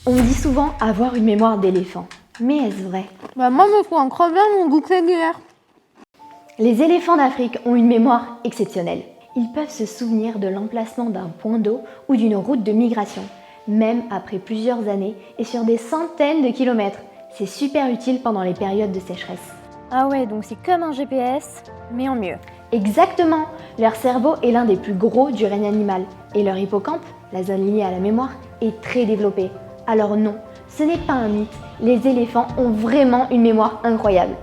On dit souvent avoir une mémoire d'éléphant. Mais est-ce vrai? Moi, me faut encore bien mon bouquet d'hier. Les éléphants d'Afrique ont une mémoire exceptionnelle. Ils peuvent se souvenir de l'emplacement d'un point d'eau ou d'une route de migration, même après plusieurs années et sur des centaines de kilomètres. C'est super utile pendant les périodes de sécheresse. Ah ouais, donc c'est comme un GPS, mais en mieux. Exactement! Leur cerveau est l'un des plus gros du règne animal et leur hippocampe, la zone liée à la mémoire, est très développé. Alors non, ce n'est pas un mythe, les éléphants ont vraiment une mémoire incroyable.